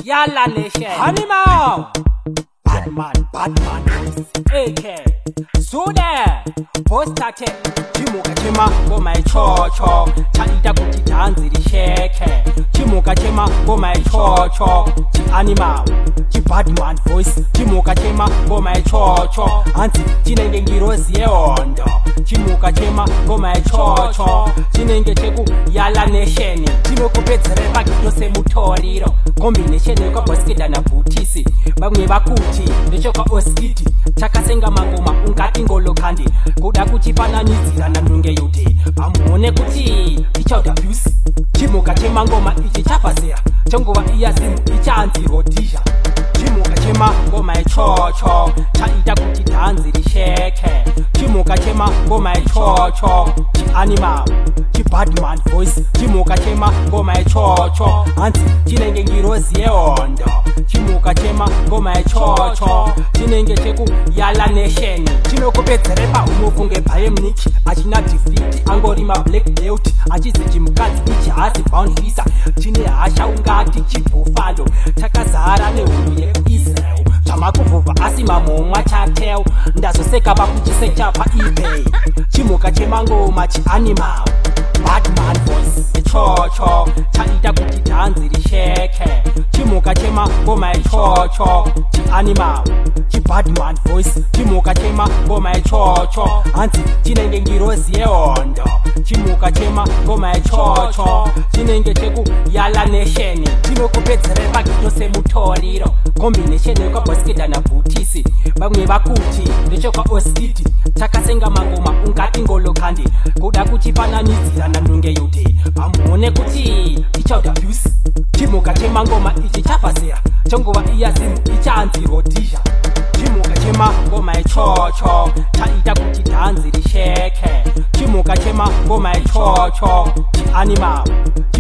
Yalla Nation Animal Batman AK Sude Postate Chimuka chema ngoma ichocho chaita kuti dhanzi risheke chimuka chema ngoma ichocho Animal Batman voice chimuka chema ngoma ichocho hanzi chinenge ngirozi yehondo chimuka chema ngoma ichocho chinenge cheku Yalla Nation chinokupedzerera kito semutoriro combination yekabhoskeda nabhutisi vamwe vakuti ndechokwa oskiti chakasenga mangoma ungati ngolokandi kuda kuchifananidzira nandunge yuti vamuone kuti ichild abuse chimuka chemangoma ichi chapazera chonguva iya zimu ichanzi rodisha chimuka chema ngoma ichocho chaita kuti dhanzi risheke chimuka chema ngoma ichocho Animal Batman voice chimuka chema ngoma ichocho hanzi chinenge ngirozi yehondo chimuka chema ngoma ichocho chinenge cheku Yalla Nation chinokupedzerepa unofunge Bayern achina defeat angori ma black belt achizi chimukadzi ichi hasi boundlisa chine hasha ungati chibhufalo chakazara nehungu yeIsrael zvamakuvhuvha asi mamomwa chatel ndazoseka pakuchisecha paeBay chimuka chemangoma chianimal Batman voice ichocho chaita kuti dhanzi risheke chimuka chema ngoma ichocho Animal Batman voice chimuka chema ngoma ichocho hanzi chinenge ngirozi yehondo chimuka chema ngoma ichocho chinenge cheku Yalla Nation chinokupedzerera kito semutoriro combination yekabhoskeda nabhutisi vamwe vakuti ndechokwa oskiti chakasenga mangoma ungati ngolokandi kuda kuchifananidzira nandunge yuti vamuone kuti ichild abuse chimuka chemangoma ichi chapazera chonguva iya zimu ichanzi rodisha chimuka chema ngoma ichocho chaita kuti dhanzi risheke chimuka chema ngoma ichocho Animal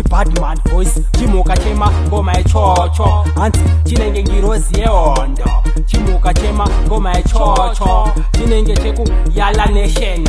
Batman voice chimuka chema ngoma ichocho hanzi chinenge ngirozi yehondo chimuka chema ngoma ichocho chinenge cheku Yalla Nation